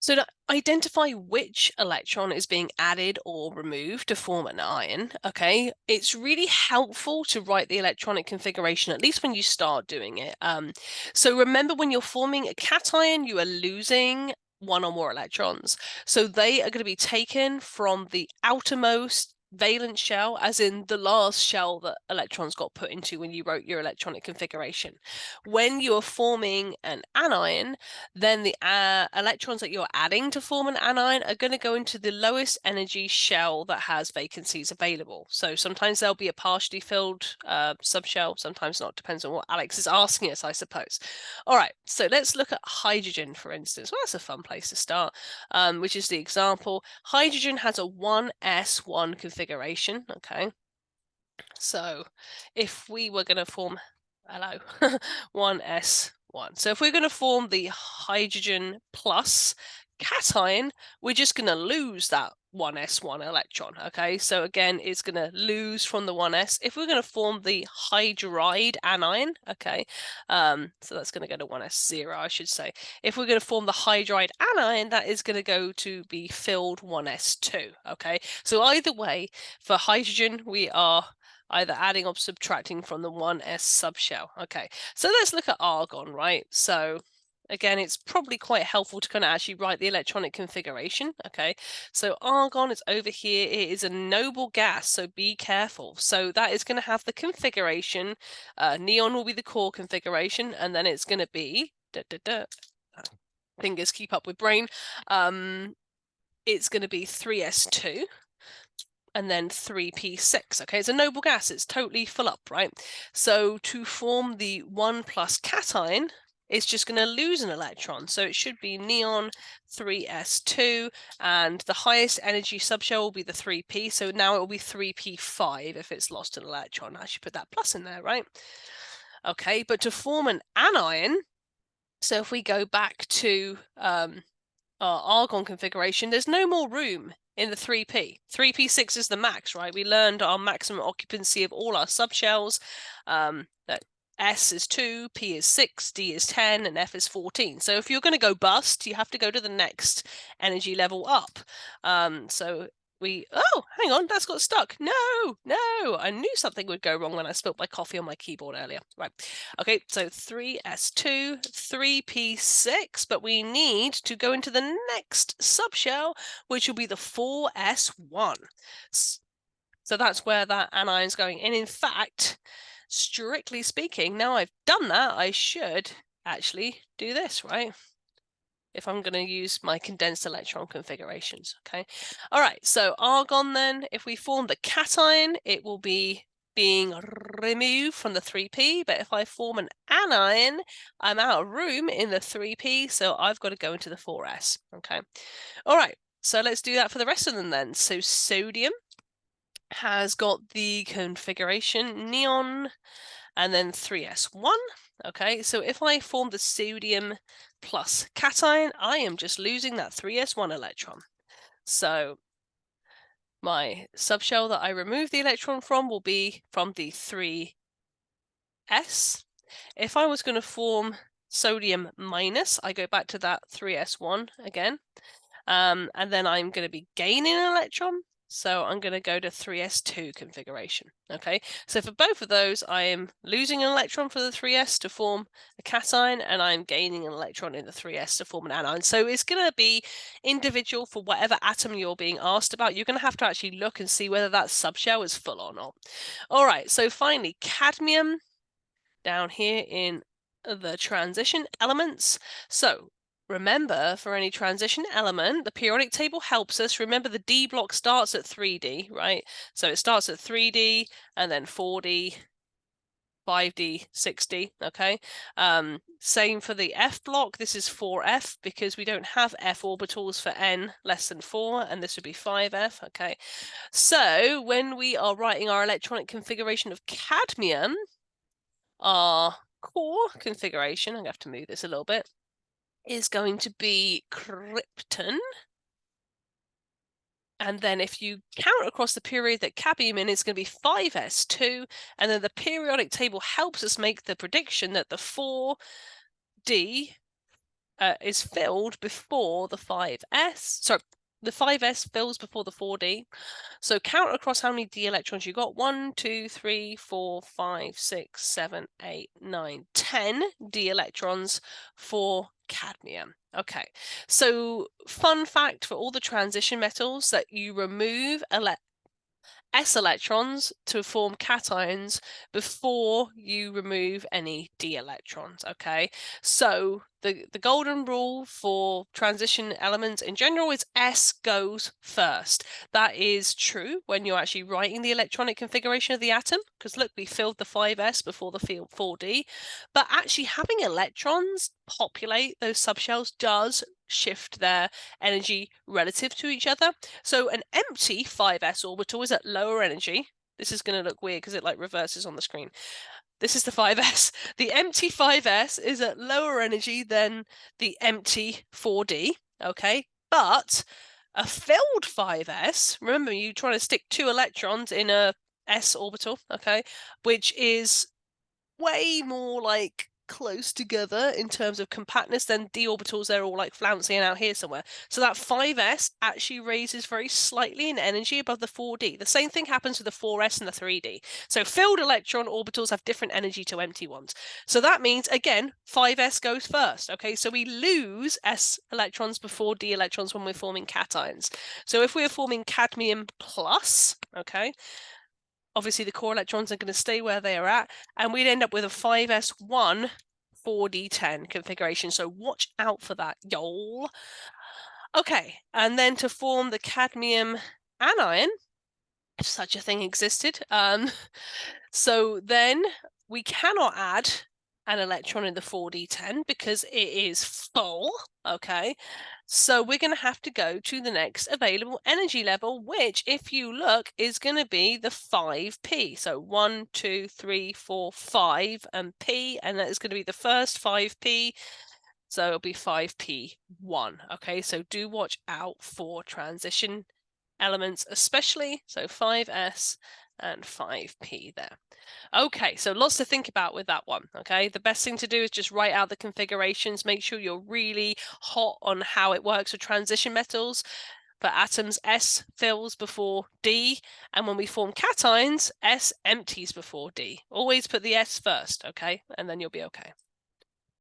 So to identify which electron is being added or removed to form an ion, okay, it's really helpful to write the electronic configuration, at least when you start doing it. So remember, when you're forming a cation, you are losing one or more electrons. So they are going to be taken from the outermost valence shell, as in the last shell that electrons got put into when you wrote your electronic configuration. When you are forming an anion, then the electrons that you're adding to form an anion are going to go into the lowest energy shell that has vacancies available. So sometimes there'll be a partially filled subshell, sometimes not, depends on what ALEKS is asking us, I suppose. All right, so let's look at hydrogen, for instance. Well, that's a fun place to start, which is the example. Hydrogen has a 1s1 configuration, okay? So if we were going to form, hello, 1s1. So if we're going to form the hydrogen plus cation, we're just going to lose that 1s1 electron, okay? So again, it's going to lose from the 1s. If we're going to form the hydride anion, okay, so that's going to go to 1s0, I should say. If we're going to form the hydride anion, that is going to go to be filled 1s2, okay? So either way, for hydrogen, we are either adding or subtracting from the 1s subshell. Okay, so let's look at argon, right? So again, it's probably quite helpful to kind of actually write the electronic configuration. Okay, so argon is over here. It is a noble gas, so be careful. So that is going to have the configuration. Neon will be the core configuration, and then it's going to be fingers keep up with brain. It's going to be 3s2. And then 3p6. Okay, it's a noble gas, it's totally full up, right? So to form the 1 plus cation, it's just going to lose an electron. So it should be neon 3s2, and the highest energy subshell will be the 3p. So now it will be 3p5 if it's lost an electron. I should put that plus in there, right? Okay, but to form an anion, so if we go back to our argon configuration, there's no more room in the 3p. 3p6 is the max, right? We learned our maximum occupancy of all our subshells, that S is 2, P is 6, D is 10, and F is 14. So if you're going to go bust, you have to go to the next energy level up. So oh, hang on, that's got stuck. No, I knew something would go wrong when I spilled my coffee on my keyboard earlier. Right, okay, so 3s2, 3p6, but we need to go into the next subshell, which will be the 4s1. So that's where that anion's going. And in fact, strictly speaking, now I've done that, I should actually do this, right? If I'm going to use my condensed electron configurations, okay? All right, so argon then, if we form the cation, it will be being removed from the 3p, but if I form an anion, I'm out of room in the 3p, so I've got to go into the 4s, okay? All right, so let's do that for the rest of them then. So sodium has got the configuration neon, and then 3s1. Okay, so if I form the sodium plus cation, I am just losing that 3s1 electron. So my subshell that I remove the electron from will be from the 3s. If I was going to form sodium minus, I go back to that 3s1 again. And then I'm going to be gaining an electron. So I'm going to go to 3s2 configuration. Okay, so for both of those, I am losing an electron for the 3s to form a cation, and I'm gaining an electron in the 3s to form an anion. So it's going to be individual for whatever atom you're being asked about. You're going to have to actually look and see whether that subshell is full or not. All right, so finally, cadmium down here in the transition elements. So remember, for any transition element, the periodic table helps us. Remember, the D block starts at 3D, right? So it starts at 3D, and then 4D, 5D, 6D, okay? Same for the F block. This is 4F, because we don't have F orbitals for n less than 4, and this would be 5F, okay? So when we are writing our electronic configuration of cadmium, our core configuration, I'm going to have to move this a little bit, is going to be krypton. And then if you count across the period that cadmium in, it's going to be 5s2. And then the periodic table helps us make the prediction that the 4d is filled before the 5s. Sorry, the 5s fills before the 4d. So count across how many d electrons you got. 1, 2, 3, 4, 5, 6, 7, 8, 9, 10 d electrons for cadmium. Okay, so fun fact for all the transition metals that you remove s electrons to form cations before you remove any d electrons. Okay, so the golden rule for transition elements in general is s goes first. That is true when you're actually writing the electronic configuration of the atom, because look, we filled the 5s before the 4d, but actually having electrons populate those subshells does shift their energy relative to each other. So an empty 5s orbital is at lower energy. This is going to look weird because it like reverses on the screen. This is the 5s. The empty 5s is at lower energy than the empty 4d, okay? But a filled 5s, remember you're trying to stick 2 electrons in a s orbital, okay, which is way more like close together in terms of compactness than d orbitals. They're all like flouncing out here somewhere. So that 5s actually raises very slightly in energy above the 4d. The same thing happens with the 4s and the 3d. So filled electron orbitals have different energy to empty ones. So that means, again, 5s goes first. Okay, so we lose s electrons before d electrons when we're forming cations. So if we're forming cadmium plus, okay, obviously the core electrons are going to stay where they are at, and we'd end up with a 5s1 4d10 configuration. So watch out for that, y'all. Okay, and then to form the cadmium anion, if such a thing existed, so then we cannot add an electron in the 4d10 because it is full, okay? So we're going to have to go to the next available energy level, which, if you look, is going to be the 5p. So 1, 2, 3, 4, 5, and p, and that is going to be the first 5p. So it'll be 5p1. Okay, so do watch out for transition elements, especially. So 5s and 5p there. Okay, so lots to think about with that one, okay? The best thing to do is just write out the configurations, make sure you're really hot on how it works with transition metals. For atoms, S fills before D, and when we form cations, S empties before D. Always put the S first, okay? And then you'll be okay.